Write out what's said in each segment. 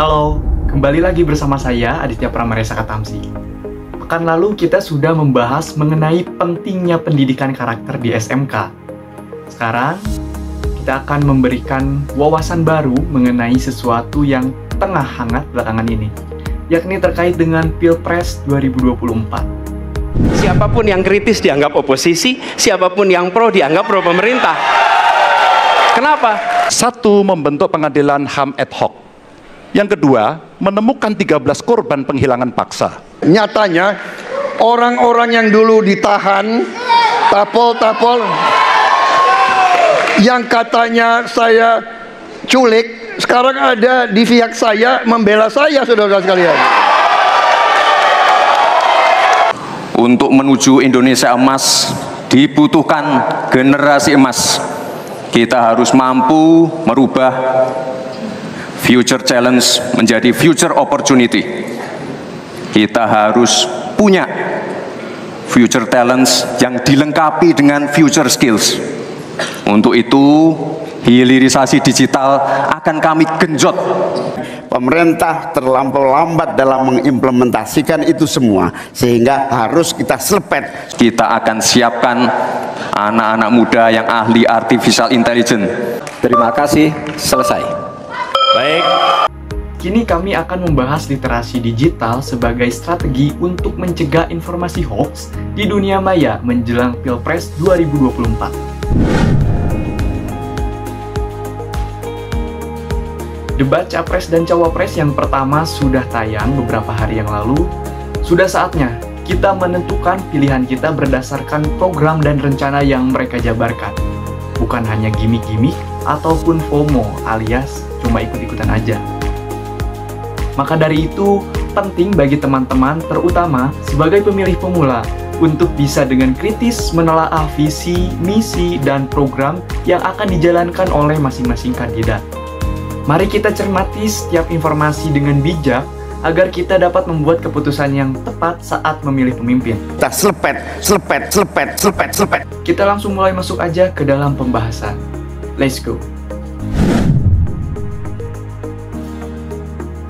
Halo, kembali lagi bersama saya Aditya Pramaresa Katamsi. Pekan lalu kita sudah membahas mengenai pentingnya pendidikan karakter di SMK. Sekarang, kita akan memberikan wawasan baru mengenai sesuatu yang tengah hangat belakangan ini, yakni terkait dengan Pilpres 2024. Siapapun yang kritis dianggap oposisi, siapapun yang pro dianggap pro pemerintah. Kenapa? Satu, membentuk pengadilan HAM ad hoc. Yang kedua, menemukan 13 korban penghilangan paksa. Nyatanya, orang-orang yang dulu ditahan, tapol-tapol, yang katanya saya culik, sekarang ada di pihak saya, membela saya, saudara-saudara sekalian. Untuk menuju Indonesia emas dibutuhkan generasi emas. Kita harus mampu merubah future challenge menjadi future opportunity. Kita harus punya future talents yang dilengkapi dengan future skills. Untuk itu, hilirisasi digital akan kami genjot. Pemerintah terlampau lambat dalam mengimplementasikan itu semua, sehingga harus kita selepet. Kita akan siapkan anak-anak muda yang ahli artificial intelligence. Terima kasih, selesai. Baik. Kini kami akan membahas literasi digital sebagai strategi untuk mencegah informasi hoax di dunia maya menjelang Pilpres 2024. Debat Capres dan Cawapres yang pertama sudah tayang beberapa hari yang lalu. Sudah saatnya kita menentukan pilihan kita berdasarkan program dan rencana yang mereka jabarkan. Bukan hanya gimmick-gimmick ataupun FOMO alias cuma ikut-ikutan aja. Maka dari itu, penting bagi teman-teman terutama sebagai pemilih pemula untuk bisa dengan kritis menelaah visi, misi, dan program yang akan dijalankan oleh masing-masing kandidat. Mari kita cermati setiap informasi dengan bijak agar kita dapat membuat keputusan yang tepat saat memilih pemimpin. Kita selepet. Kita langsung mulai masuk aja ke dalam pembahasan. Let's go.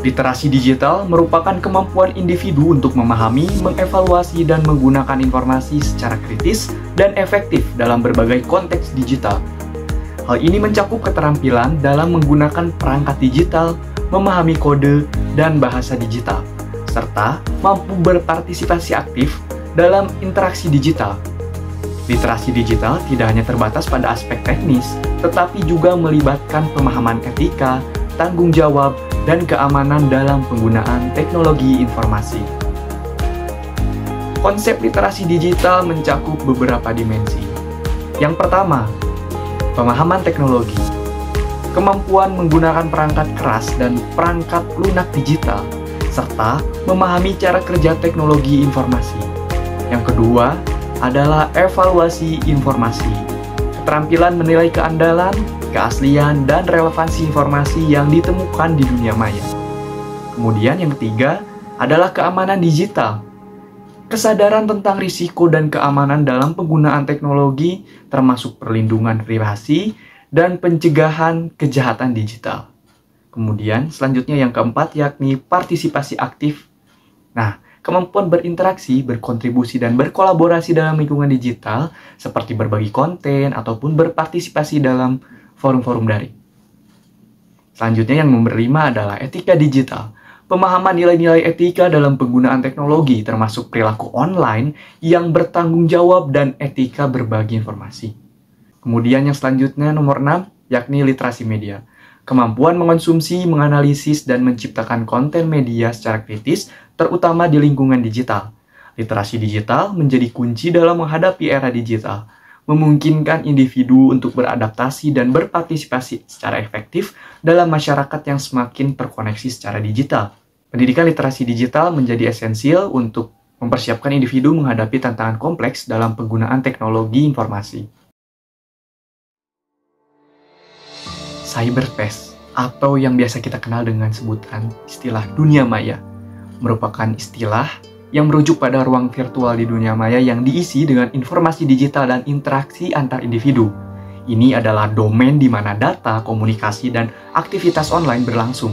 Literasi digital merupakan kemampuan individu untuk memahami, mengevaluasi, dan menggunakan informasi secara kritis dan efektif dalam berbagai konteks digital. Hal ini mencakup keterampilan dalam menggunakan perangkat digital, memahami kode dan bahasa digital, serta mampu berpartisipasi aktif dalam interaksi digital. Literasi digital tidak hanya terbatas pada aspek teknis, tetapi juga melibatkan pemahaman etika, tanggung jawab, dan keamanan dalam penggunaan teknologi informasi. Konsep literasi digital mencakup beberapa dimensi. Yang pertama, pemahaman teknologi. Kemampuan menggunakan perangkat keras dan perangkat lunak digital, serta memahami cara kerja teknologi informasi. Yang kedua adalah evaluasi informasi. Keterampilan menilai keandalan, keaslian, dan relevansi informasi yang ditemukan di dunia maya. Kemudian yang ketiga adalah keamanan digital. Kesadaran tentang risiko dan keamanan dalam penggunaan teknologi, termasuk perlindungan privasi dan pencegahan kejahatan digital. Kemudian selanjutnya yang keempat yakni partisipasi aktif. Nah, kemampuan berinteraksi, berkontribusi, dan berkolaborasi dalam lingkungan digital seperti berbagi konten ataupun berpartisipasi dalam forum-forum daring. Selanjutnya yang nomor 5 adalah etika digital. Pemahaman nilai-nilai etika dalam penggunaan teknologi termasuk perilaku online yang bertanggung jawab dan etika berbagi informasi. Kemudian yang selanjutnya nomor 6 yakni literasi media. Kemampuan mengonsumsi, menganalisis, dan menciptakan konten media secara kritis terutama di lingkungan digital. Literasi digital menjadi kunci dalam menghadapi era digital, memungkinkan individu untuk beradaptasi dan berpartisipasi secara efektif dalam masyarakat yang semakin terkoneksi secara digital. Pendidikan literasi digital menjadi esensial untuk mempersiapkan individu menghadapi tantangan kompleks dalam penggunaan teknologi informasi. Cyberspace, atau yang biasa kita kenal dengan sebutan istilah dunia maya, merupakan istilah yang merujuk pada ruang virtual di dunia maya yang diisi dengan informasi digital dan interaksi antar individu. Ini adalah domain di mana data, komunikasi, dan aktivitas online berlangsung.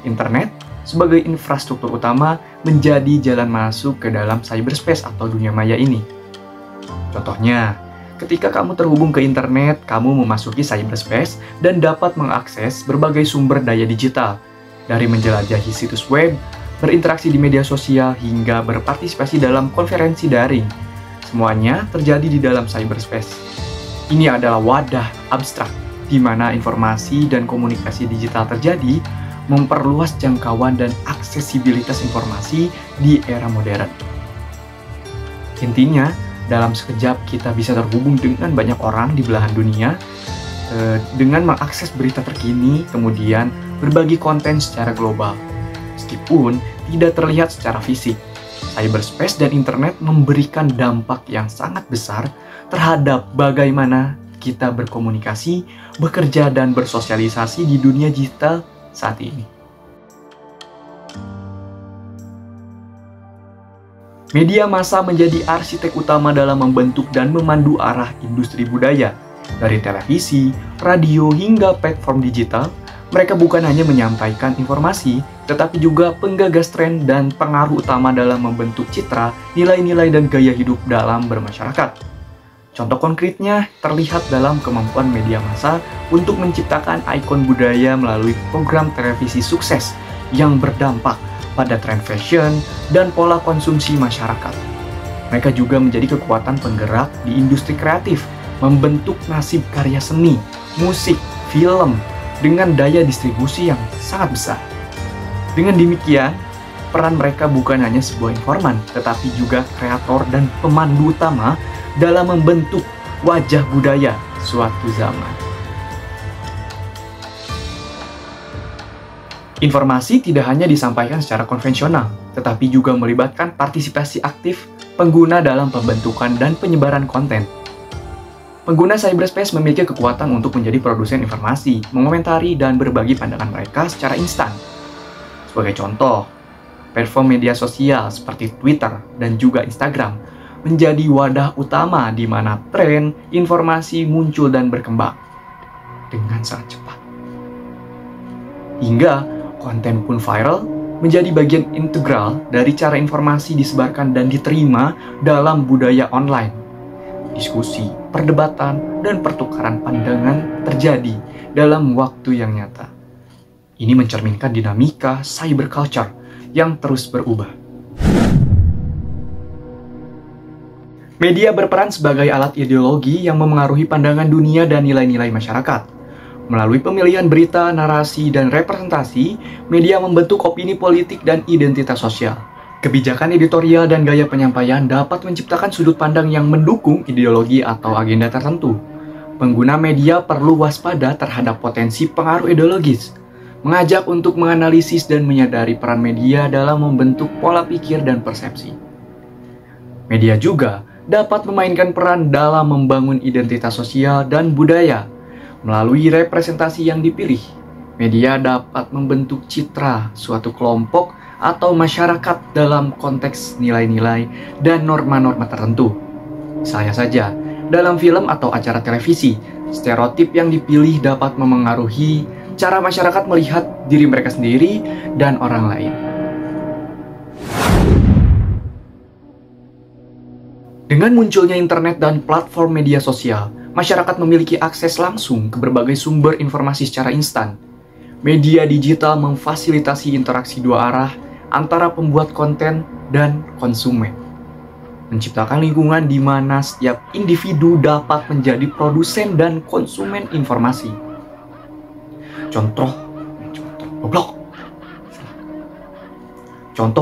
Internet sebagai infrastruktur utama menjadi jalan masuk ke dalam cyberspace atau dunia maya ini. Contohnya, ketika kamu terhubung ke internet, kamu memasuki cyberspace dan dapat mengakses berbagai sumber daya digital, dari menjelajahi situs web, berinteraksi di media sosial, hingga berpartisipasi dalam konferensi daring. Semuanya terjadi di dalam cyberspace. Ini adalah wadah abstrak, di mana informasi dan komunikasi digital terjadi, memperluas jangkauan dan aksesibilitas informasi di era modern. Intinya, dalam sekejap kita bisa terhubung dengan banyak orang di belahan dunia, dengan mengakses berita terkini, kemudian berbagi konten secara global. Meskipun tidak terlihat secara fisik, cyberspace dan internet memberikan dampak yang sangat besar terhadap bagaimana kita berkomunikasi, bekerja, dan bersosialisasi di dunia digital saat ini. Media massa menjadi arsitek utama dalam membentuk dan memandu arah industri budaya. Dari televisi, radio, hingga platform digital, mereka bukan hanya menyampaikan informasi, tetapi juga penggagas tren dan pengaruh utama dalam membentuk citra, nilai-nilai, dan gaya hidup dalam bermasyarakat. Contoh konkretnya terlihat dalam kemampuan media massa untuk menciptakan ikon budaya melalui program televisi sukses yang berdampak pada tren fashion dan pola konsumsi masyarakat. Mereka juga menjadi kekuatan penggerak di industri kreatif, membentuk nasib karya seni, musik, film dengan daya distribusi yang sangat besar. Dengan demikian, peran mereka bukan hanya sebuah informan, tetapi juga kreator dan pemandu utama dalam membentuk wajah budaya suatu zaman. Informasi tidak hanya disampaikan secara konvensional, tetapi juga melibatkan partisipasi aktif pengguna dalam pembentukan dan penyebaran konten. Pengguna cyberspace memiliki kekuatan untuk menjadi produsen informasi, mengomentari, dan berbagi pandangan mereka secara instan. Sebagai contoh, platform media sosial seperti Twitter dan juga Instagram menjadi wadah utama di mana tren informasi muncul dan berkembang dengan sangat cepat. Hingga konten pun viral menjadi bagian integral dari cara informasi disebarkan dan diterima dalam budaya online. Diskusi, perdebatan, dan pertukaran pandangan terjadi dalam waktu yang nyata. Ini mencerminkan dinamika cyberculture yang terus berubah. Media berperan sebagai alat ideologi yang memengaruhi pandangan dunia dan nilai-nilai masyarakat. Melalui pemilihan berita, narasi, dan representasi, media membentuk opini politik dan identitas sosial. Kebijakan editorial dan gaya penyampaian dapat menciptakan sudut pandang yang mendukung ideologi atau agenda tertentu. Pengguna media perlu waspada terhadap potensi pengaruh ideologis, mengajak untuk menganalisis dan menyadari peran media dalam membentuk pola pikir dan persepsi. Media juga dapat memainkan peran dalam membangun identitas sosial dan budaya. Melalui representasi yang dipilih, media dapat membentuk citra suatu kelompok atau masyarakat dalam konteks nilai-nilai dan norma-norma tertentu. Misalnya saja, dalam film atau acara televisi, stereotip yang dipilih dapat memengaruhi cara masyarakat melihat diri mereka sendiri dan orang lain. Dengan munculnya internet dan platform media sosial, masyarakat memiliki akses langsung ke berbagai sumber informasi secara instan. Media digital memfasilitasi interaksi dua arah antara pembuat konten dan konsumen, menciptakan lingkungan di mana setiap individu dapat menjadi produsen dan konsumen informasi. Contoh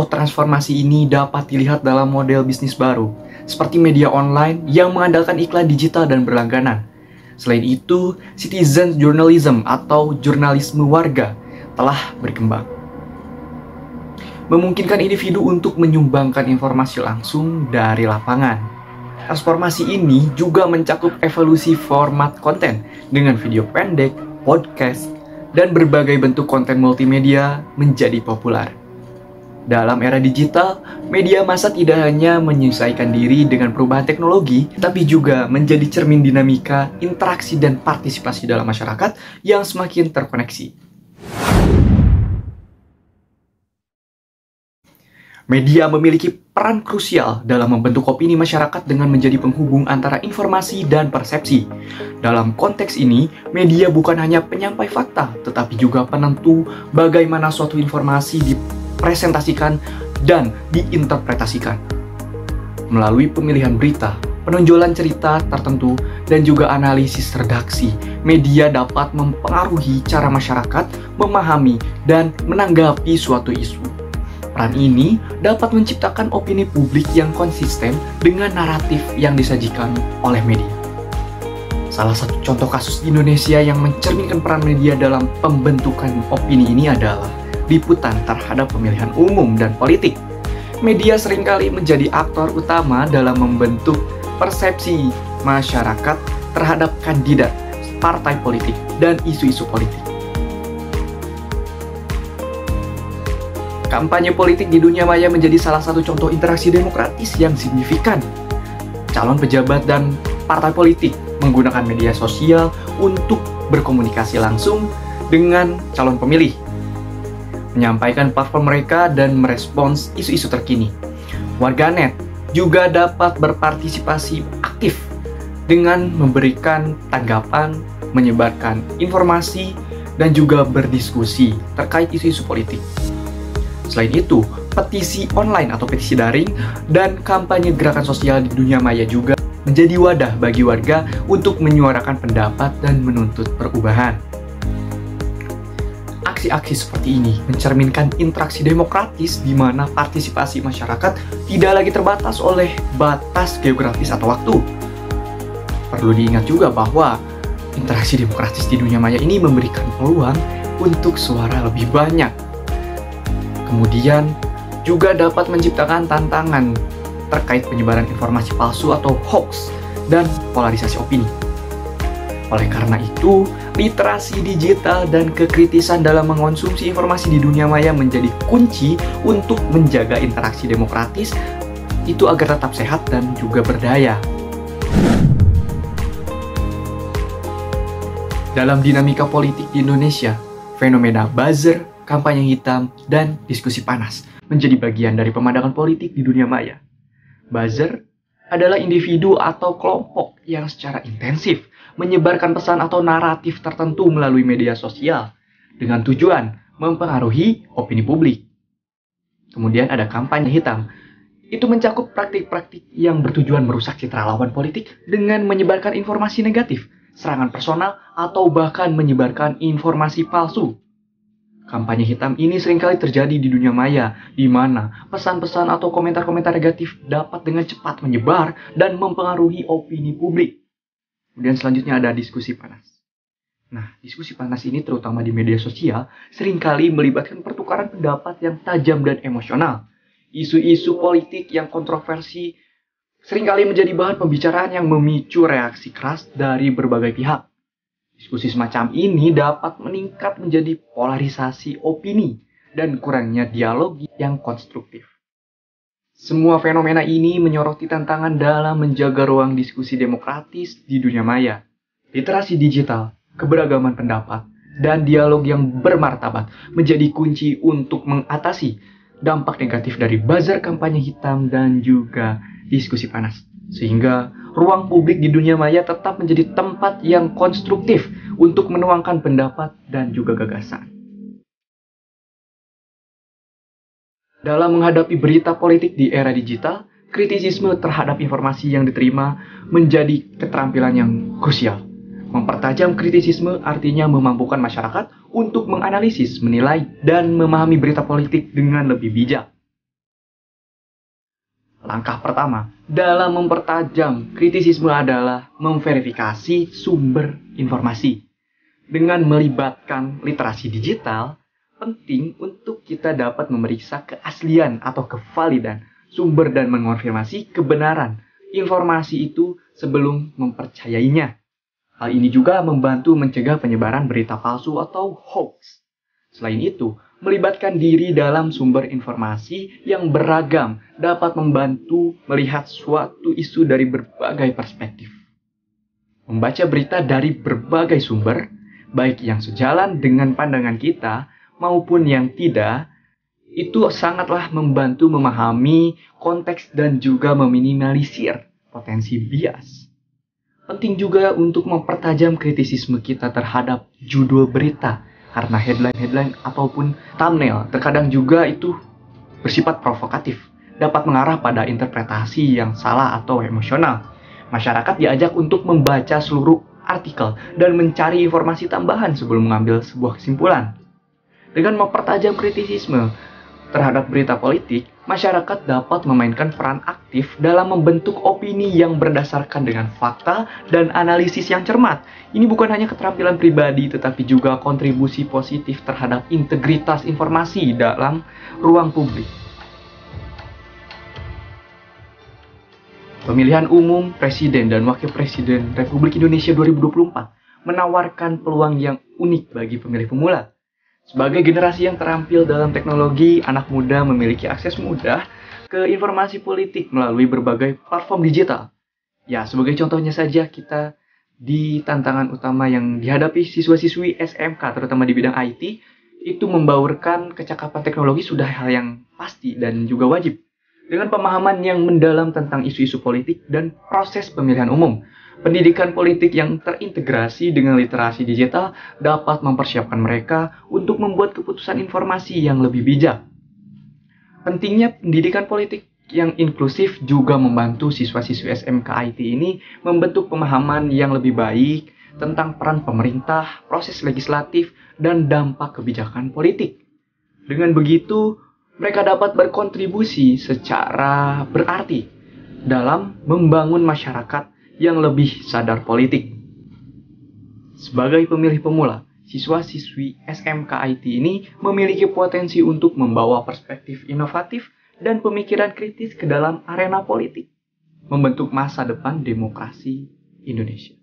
transformasi ini dapat dilihat dalam model bisnis baru, seperti media online yang mengandalkan iklan digital dan berlangganan. Selain itu, citizen journalism atau jurnalisme warga telah berkembang, memungkinkan individu untuk menyumbangkan informasi langsung dari lapangan. Transformasi ini juga mencakup evolusi format konten dengan video pendek, podcast, dan berbagai bentuk konten multimedia menjadi populer. Dalam era digital, media massa tidak hanya menyesuaikan diri dengan perubahan teknologi, tapi juga menjadi cermin dinamika, interaksi, dan partisipasi dalam masyarakat yang semakin terkoneksi. Media memiliki peran krusial dalam membentuk opini masyarakat dengan menjadi penghubung antara informasi dan persepsi. Dalam konteks ini, media bukan hanya penyampai fakta, tetapi juga penentu bagaimana suatu informasi dipresentasikan dan diinterpretasikan. Melalui pemilihan berita, penonjolan cerita tertentu, dan juga analisis redaksi, media dapat mempengaruhi cara masyarakat memahami dan menanggapi suatu isu. Peran ini dapat menciptakan opini publik yang konsisten dengan naratif yang disajikan oleh media. Salah satu contoh kasus di Indonesia yang mencerminkan peran media dalam pembentukan opini ini adalah liputan terhadap pemilihan umum dan politik. Media seringkali menjadi aktor utama dalam membentuk persepsi masyarakat terhadap kandidat, partai politik, dan isu-isu politik. Kampanye politik di dunia maya menjadi salah satu contoh interaksi demokratis yang signifikan. Calon pejabat dan partai politik menggunakan media sosial untuk berkomunikasi langsung dengan calon pemilih, menyampaikan platform mereka dan merespons isu-isu terkini. Warganet juga dapat berpartisipasi aktif dengan memberikan tanggapan, menyebarkan informasi, dan juga berdiskusi terkait isu-isu politik. Selain itu, petisi online atau petisi daring dan kampanye gerakan sosial di dunia maya juga menjadi wadah bagi warga untuk menyuarakan pendapat dan menuntut perubahan. Aksi-aksi seperti ini mencerminkan interaksi demokratis di mana partisipasi masyarakat tidak lagi terbatas oleh batas geografis atau waktu. Perlu diingat juga bahwa interaksi demokratis di dunia maya ini memberikan peluang untuk suara lebih banyak. Kemudian juga dapat menciptakan tantangan terkait penyebaran informasi palsu atau hoax dan polarisasi opini. Oleh karena itu, literasi digital dan kekritisan dalam mengonsumsi informasi di dunia maya menjadi kunci untuk menjaga interaksi demokratis itu agar tetap sehat dan juga berdaya. Dalam dinamika politik di Indonesia, fenomena buzzer, kampanye hitam, dan diskusi panas menjadi bagian dari pemandangan politik di dunia maya. Buzzer adalah individu atau kelompok yang secara intensif menyebarkan pesan atau naratif tertentu melalui media sosial dengan tujuan mempengaruhi opini publik. Kemudian ada kampanye hitam. Itu mencakup praktik-praktik yang bertujuan merusak citra lawan politik dengan menyebarkan informasi negatif, serangan personal, atau bahkan menyebarkan informasi palsu. Kampanye hitam ini seringkali terjadi di dunia maya, di mana pesan-pesan atau komentar-komentar negatif dapat dengan cepat menyebar dan mempengaruhi opini publik. Kemudian selanjutnya ada diskusi panas. Nah, diskusi panas ini terutama di media sosial seringkali melibatkan pertukaran pendapat yang tajam dan emosional. Isu-isu politik yang kontroversi seringkali menjadi bahan pembicaraan yang memicu reaksi keras dari berbagai pihak. Diskusi semacam ini dapat meningkat menjadi polarisasi opini dan kurangnya dialog yang konstruktif. Semua fenomena ini menyoroti tantangan dalam menjaga ruang diskusi demokratis di dunia maya. Literasi digital, keberagaman pendapat, dan dialog yang bermartabat menjadi kunci untuk mengatasi dampak negatif dari buzzer, kampanye hitam, dan juga diskusi panas. Sehingga ruang publik di dunia maya tetap menjadi tempat yang konstruktif untuk menuangkan pendapat dan juga gagasan. Dalam menghadapi berita politik di era digital, kritisisme terhadap informasi yang diterima menjadi keterampilan yang krusial. Mempertajam kritisisme artinya memampukan masyarakat untuk menganalisis, menilai, dan memahami berita politik dengan lebih bijak. Langkah pertama dalam mempertajam kritisisme adalah memverifikasi sumber informasi. Dengan melibatkan literasi digital, penting untuk kita dapat memeriksa keaslian atau kevalidan sumber dan mengonfirmasi kebenaran informasi itu sebelum mempercayainya. Hal ini juga membantu mencegah penyebaran berita palsu atau hoax. Selain itu, melibatkan diri dalam sumber informasi yang beragam dapat membantu melihat suatu isu dari berbagai perspektif. Membaca berita dari berbagai sumber, baik yang sejalan dengan pandangan kita maupun yang tidak, itu sangatlah membantu memahami konteks dan juga meminimalisir potensi bias. Penting juga untuk mempertajam kritisisme kita terhadap judul berita, karena headline-headline ataupun thumbnail terkadang juga itu bersifat provokatif, dapat mengarah pada interpretasi yang salah atau emosional. Masyarakat diajak untuk membaca seluruh artikel dan mencari informasi tambahan sebelum mengambil sebuah kesimpulan. Dengan mempertajam kritisisme terhadap berita politik, masyarakat dapat memainkan peran aktif dalam membentuk opini yang berdasarkan dengan fakta dan analisis yang cermat. Ini bukan hanya keterampilan pribadi, tetapi juga kontribusi positif terhadap integritas informasi dalam ruang publik. Pemilihan umum Presiden dan Wakil Presiden Republik Indonesia 2024 menawarkan peluang yang unik bagi pemilih pemula. Sebagai generasi yang terampil dalam teknologi, anak muda memiliki akses mudah ke informasi politik melalui berbagai platform digital. Ya, sebagai contohnya saja kita di tantangan utama yang dihadapi siswa-siswi SMK, terutama di bidang IT, itu membaurkan kecakapan teknologi sudah hal yang pasti dan juga wajib. Dengan pemahaman yang mendalam tentang isu-isu politik dan proses pemilihan umum, pendidikan politik yang terintegrasi dengan literasi digital dapat mempersiapkan mereka untuk membuat keputusan informasi yang lebih bijak. Pentingnya pendidikan politik yang inklusif juga membantu siswa-siswi SMK IT ini membentuk pemahaman yang lebih baik tentang peran pemerintah, proses legislatif, dan dampak kebijakan politik. Dengan begitu, mereka dapat berkontribusi secara berarti dalam membangun masyarakat yang lebih sadar politik. Sebagai pemilih pemula, siswa-siswi SMK IT ini memiliki potensi untuk membawa perspektif inovatif dan pemikiran kritis ke dalam arena politik, membentuk masa depan demokrasi Indonesia.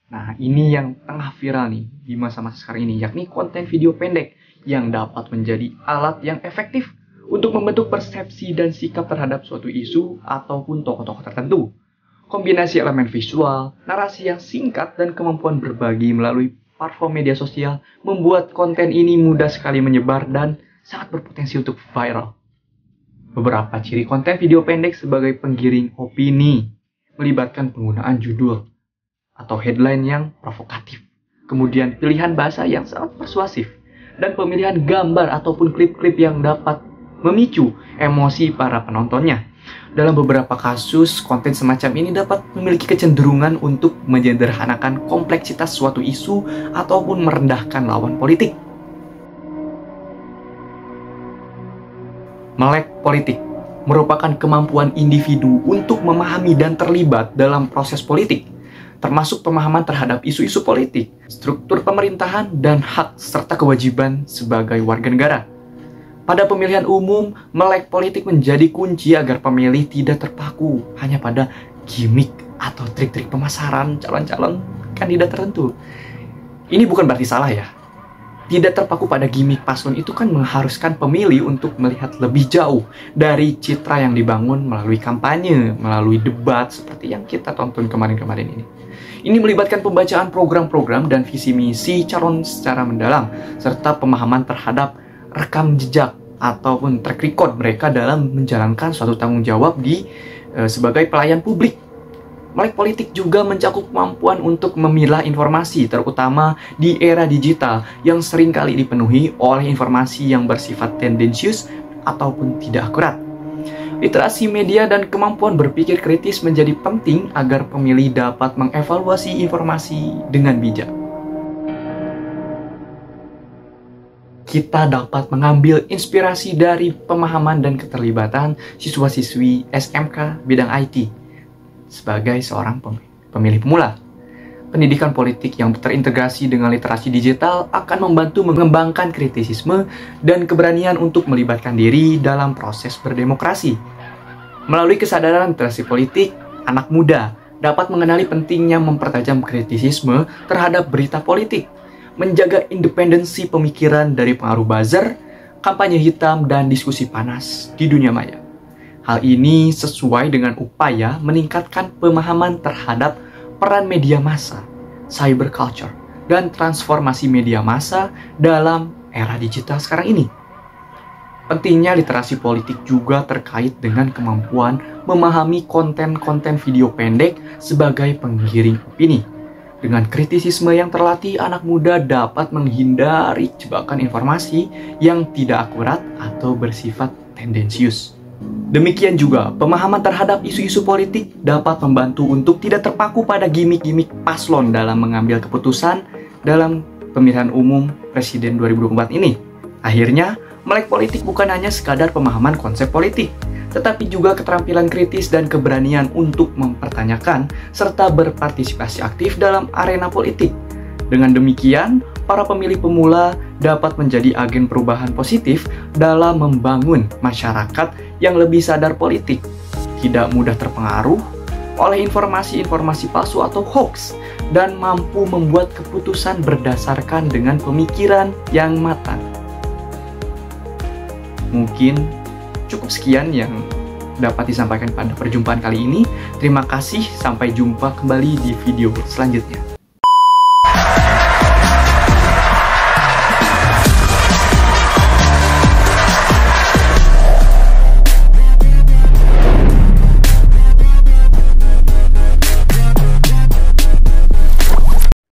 Nah, ini yang tengah viral nih di masa-masa sekarang ini, yakni konten video pendek yang dapat menjadi alat yang efektif untuk membentuk persepsi dan sikap terhadap suatu isu ataupun tokoh-tokoh tertentu. Kombinasi elemen visual, narasi yang singkat, dan kemampuan berbagi melalui platform media sosial membuat konten ini mudah sekali menyebar dan sangat berpotensi untuk viral. Beberapa ciri konten video pendek sebagai penggiring opini melibatkan penggunaan judul atau headline yang provokatif, kemudian pilihan bahasa yang sangat persuasif, dan pemilihan gambar ataupun klip-klip yang dapat memicu emosi para penontonnya. Dalam beberapa kasus, konten semacam ini dapat memiliki kecenderungan untuk menyederhanakan kompleksitas suatu isu ataupun merendahkan lawan politik. Melek politik merupakan kemampuan individu untuk memahami dan terlibat dalam proses politik, termasuk pemahaman terhadap isu-isu politik, struktur pemerintahan, dan hak serta kewajiban sebagai warga negara. Pada pemilihan umum, melek politik menjadi kunci agar pemilih tidak terpaku hanya pada gimmick atau trik-trik pemasaran calon-calon kandidat tertentu. Ini bukan berarti salah ya. Tidak terpaku pada gimmick paslon itu kan mengharuskan pemilih untuk melihat lebih jauh dari citra yang dibangun melalui kampanye, melalui debat seperti yang kita tonton kemarin-kemarin ini. Ini melibatkan pembacaan program-program dan visi misi calon secara mendalam, serta pemahaman terhadap rekam jejak ataupun track record mereka dalam menjalankan suatu tanggung jawab sebagai pelayan publik. Melek politik juga mencakup kemampuan untuk memilah informasi, terutama di era digital yang seringkali dipenuhi oleh informasi yang bersifat tendensius ataupun tidak akurat. Literasi media dan kemampuan berpikir kritis menjadi penting agar pemilih dapat mengevaluasi informasi dengan bijak. Kita dapat mengambil inspirasi dari pemahaman dan keterlibatan siswa-siswi SMK bidang IT sebagai seorang pemilih pemula. Pendidikan politik yang terintegrasi dengan literasi digital akan membantu mengembangkan kritisisme dan keberanian untuk melibatkan diri dalam proses berdemokrasi. Melalui kesadaran literasi politik, anak muda dapat mengenali pentingnya mempertajam kritisisme terhadap berita politik, menjaga independensi pemikiran dari pengaruh buzzer, kampanye hitam, dan diskusi panas di dunia maya. Hal ini sesuai dengan upaya meningkatkan pemahaman terhadap peran media massa, cyber culture, dan transformasi media massa dalam era digital sekarang ini. Pentingnya literasi politik juga terkait dengan kemampuan memahami konten-konten video pendek sebagai penggiring opini. Dengan kritisisme yang terlatih, anak muda dapat menghindari jebakan informasi yang tidak akurat atau bersifat tendensius. Demikian juga, pemahaman terhadap isu-isu politik dapat membantu untuk tidak terpaku pada gimmick-gimmick paslon dalam mengambil keputusan dalam pemilihan umum Presiden 2024 ini. Akhirnya, melek politik bukan hanya sekadar pemahaman konsep politik, tetapi juga keterampilan kritis dan keberanian untuk mempertanyakan serta berpartisipasi aktif dalam arena politik. Dengan demikian, para pemilih pemula dapat menjadi agen perubahan positif dalam membangun masyarakat yang lebih sadar politik, tidak mudah terpengaruh oleh informasi-informasi palsu atau hoax, dan mampu membuat keputusan berdasarkan dengan pemikiran yang matang. Mungkin cukup sekian yang dapat disampaikan pada perjumpaan kali ini. Terima kasih, sampai jumpa kembali di video selanjutnya.